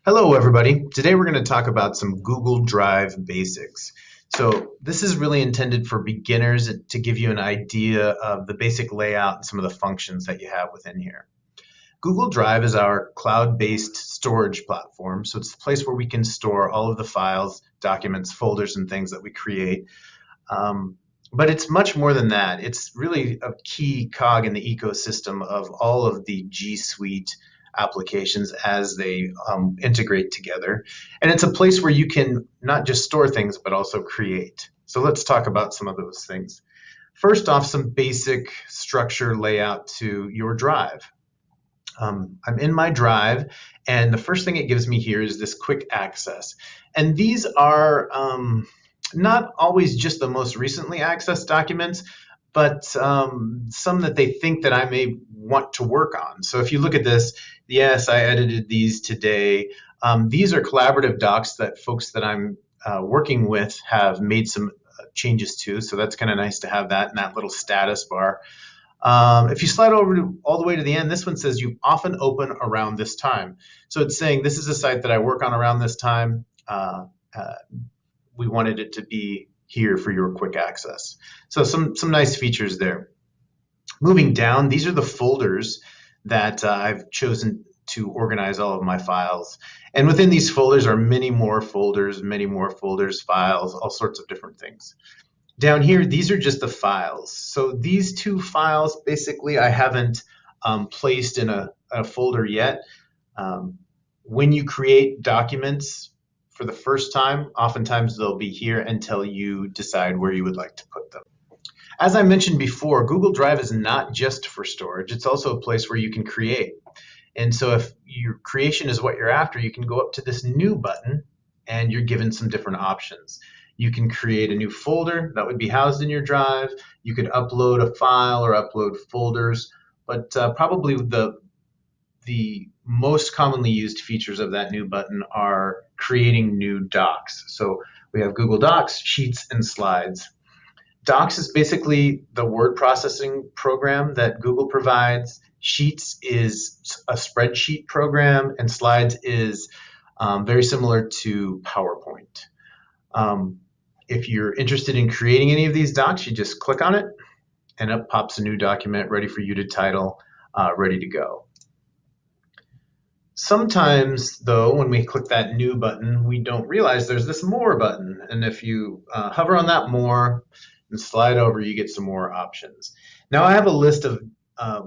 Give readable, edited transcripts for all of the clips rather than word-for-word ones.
Hello, everybody. Today we're going to talk about some Google Drive basics. So this is really intended for beginners to give you an idea of the basic layout and some of the functions that you have within here. Google Drive is our cloud-based storage platform. So it's the place where we can store all of the files, documents, folders, and things that we create. But it's much more than that. It's really a key cog in the ecosystem of all of the G Suite applications as they integrate together. And it's a place where you can not just store things, but also create. So let's talk about some of those things. First off, some basic structure layout to your drive. I'm in my drive, and the first thing it gives me here is this quick access. And these are not always just the most recently accessed documents, but some that they think that I may want to work on. So if you look at this, yes, I edited these today. These are collaborative docs that folks that I'm working with have made some changes to, so that's kind of nice to have that in that little status bar. If you slide over all the way to the end, this one says you often open around this time. So it's saying this is a site that I work on around this time. We wanted it to be here for your quick access. So some nice features there. Moving down, these are the folders that I've chosen to organize all of my files. And within these folders are many more folders, files, all sorts of different things. Down here, these are just the files. So these two files, basically, I haven't placed in a folder yet. When you create documents for the first time, oftentimes they'll be here until you decide where you would like to put them. As I mentioned before, Google Drive is not just for storage. It's also a place where you can create. And so if your creation is what you're after, you can go up to this new button and you're given some different options. You can create a new folder that would be housed in your drive. You could upload a file or upload folders, but probably the most commonly used features of that new button are creating new docs. So we have Google Docs, Sheets, and Slides. Docs is basically the word processing program that Google provides. Sheets is a spreadsheet program, and Slides is very similar to PowerPoint. If you're interested in creating any of these docs, you just click on it, and up pops a new document ready for you to title, ready to go. Sometimes, though, when we click that new button, we don't realize there's this more button. And if you hover on that more and slide over, you get some more options. Now, I have a list of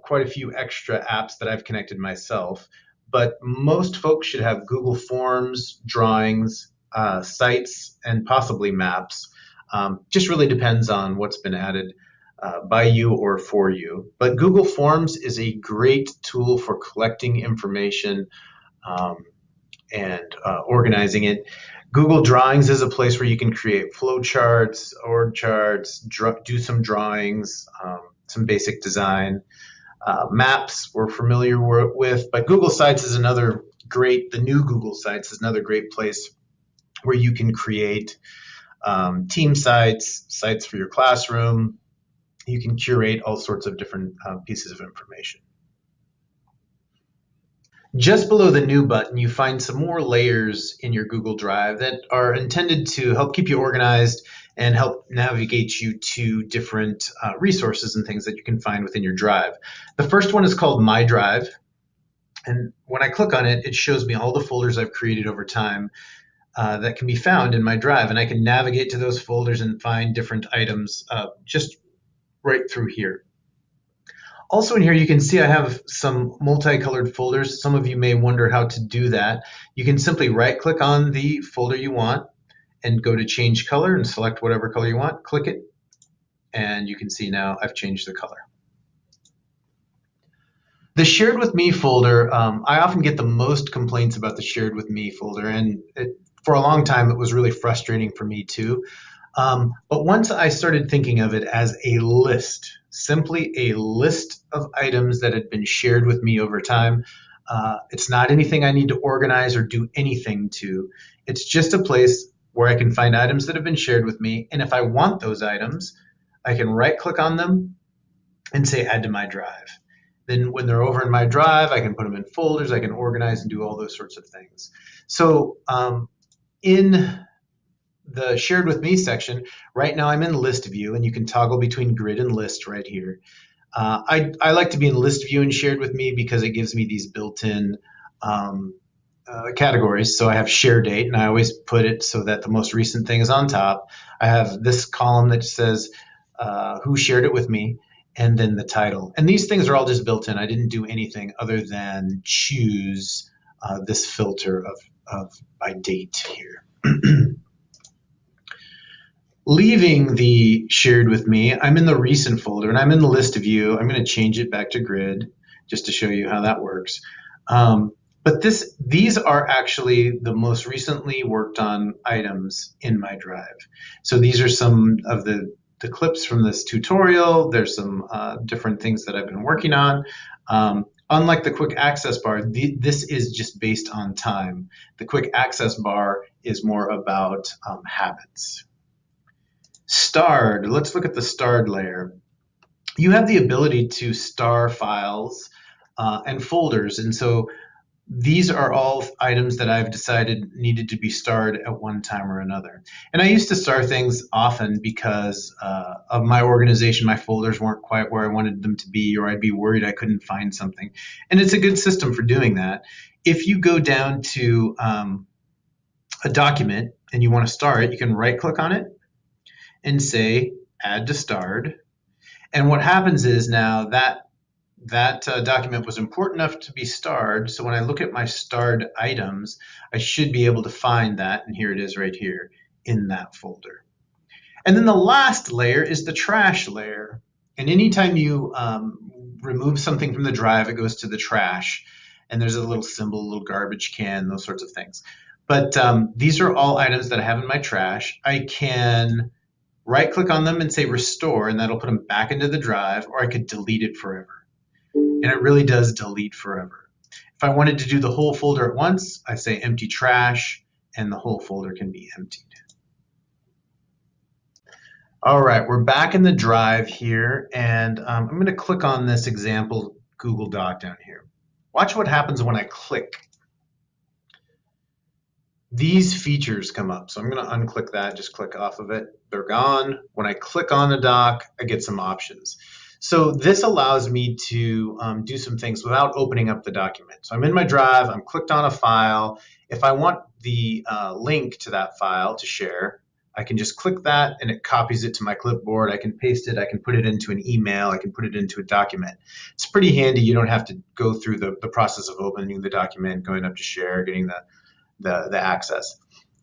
quite a few extra apps that I've connected myself, but most folks should have Google Forms, Drawings, Sites, and possibly Maps. Just really depends on what's been added by you or for you. But Google Forms is a great tool for collecting information and organizing it. Google Drawings is a place where you can create flowcharts, org charts, do some drawings, some basic design. Maps we're familiar with, but Google Sites is another great, the new Google Sites is another great place where you can create team sites, sites for your classroom. You can curate all sorts of different pieces of information. Just below the new button, you find some more layers in your Google Drive that are intended to help keep you organized and help navigate you to different resources and things that you can find within your drive. The first one is called My Drive. And when I click on it, it shows me all the folders I've created over time that can be found in my drive. And I can navigate to those folders and find different items just right through here. Also in here, you can see I have some multicolored folders. Some of you may wonder how to do that. You can simply right-click on the folder you want and go to Change Color and select whatever color you want. Click it, and you can see now I've changed the color. The Shared With Me folder, I often get the most complaints about the Shared With Me folder, and for a long time it was really frustrating for me too. But once I started thinking of it as a list, simply a list of items that had been shared with me over time, it's not anything I need to organize or do anything to. It's just a place where I can find items that have been shared with me. And if I want those items, I can right-click on them and say Add to My Drive. Then when they're over in my drive, I can put them in folders, I can organize and do all those sorts of things. So in the shared with me section, right now I'm in list view, and you can toggle between grid and list right here. I like to be in list view and shared with me because it gives me these built-in categories. So I have share date, and I always put it so that the most recent thing is on top. I have this column that says who shared it with me, and then the title. And these things are all just built in. I didn't do anything other than choose this filter of by date here. Leaving the shared with me, I'm in the recent folder, and I'm in the list view. I'm going to change it back to grid just to show you how that works. But these are actually the most recently worked on items in my drive. So these are some of the clips from this tutorial. There's some different things that I've been working on. Unlike the quick access bar, this is just based on time. The quick access bar is more about habits. Starred, let's look at the starred layer. You have the ability to star files and folders, and so these are all items that I've decided needed to be starred at one time or another. And I used to star things often because of my organization. My folders weren't quite where I wanted them to be, or I'd be worried I couldn't find something. And it's a good system for doing that. If you go down to a document and you want to star it, you can right click on it and say add to starred. And what happens is now that document was important enough to be starred, so when I look at my starred items, I should be able to find that, and here it is right here in that folder. And then the last layer is the trash layer. And anytime you remove something from the drive, it goes to the trash. And there's a little symbol, a little garbage can, those sorts of things. But these are all items that I have in my trash. I can right click on them and say restore, and that'll put them back into the drive, or I could delete it forever. And it really does delete forever. If I wanted to do the whole folder at once, I say empty trash, and the whole folder can be emptied. All right, we're back in the drive here, and I'm going to click on this example Google Doc down here. Watch what happens when I click. These features come up. So I'm going to unclick that, just click off of it. They're gone. When I click on the doc, I get some options. So this allows me to do some things without opening up the document. So I'm in my drive, I'm clicked on a file. If I want the link to that file to share, I can just click that and it copies it to my clipboard. I can paste it, I can put it into an email, I can put it into a document. It's pretty handy. You don't have to go through the process of opening the document, going up to share, getting the access.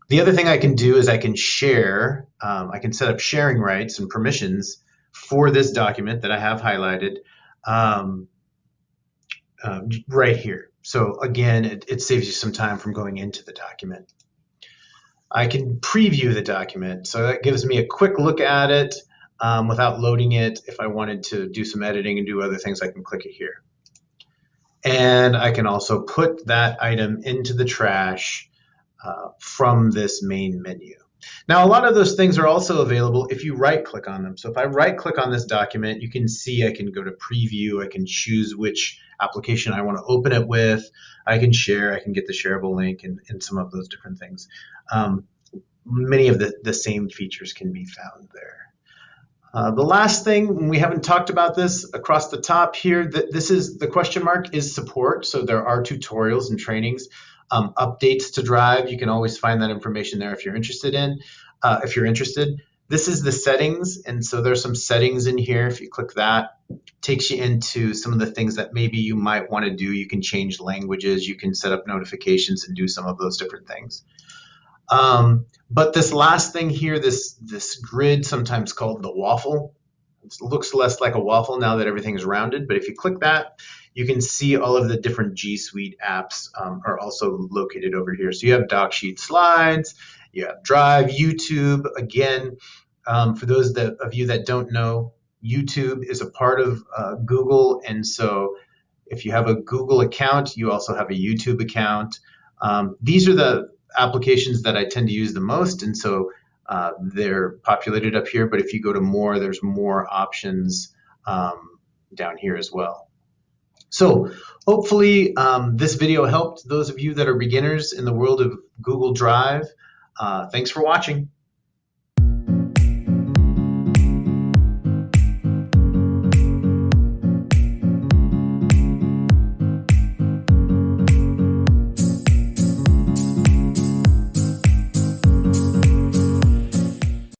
The other thing I can do is I can share, I can set up sharing rights and permissions for this document that I have highlighted right here. So again, it saves you some time from going into the document. I can preview the document. So that gives me a quick look at it without loading it. If I wanted to do some editing and do other things, I can click it here. And I can also put that item into the trash from this main menu. Now, a lot of those things are also available if you right-click on them. So if I right-click on this document, you can see I can go to preview, I can choose which application I want to open it with, I can share, I can get the shareable link, and some of those different things. Many of the same features can be found there. The last thing, we haven't talked about this across the top here, this is the question mark is support. So there are tutorials and trainings. Updates to Drive, you can always find that information there if you're interested in. This is the settings, and so there's some settings in here. If you click that, it takes you into some of the things that maybe you might want to do. You can change languages, you can set up notifications and do some of those different things. But this last thing here, this grid, sometimes called the waffle, it looks less like a waffle now that everything is rounded, but if you click that, you can see all of the different G Suite apps are also located over here. So you have DocSheet Slides, you have Drive, YouTube. Again, for those of you that don't know, YouTube is a part of Google, and so if you have a Google account, you also have a YouTube account. These are the applications that I tend to use the most, and so they're populated up here. But if you go to more, there's more options down here as well. So hopefully this video helped those of you that are beginners in the world of Google Drive. Thanks for watching.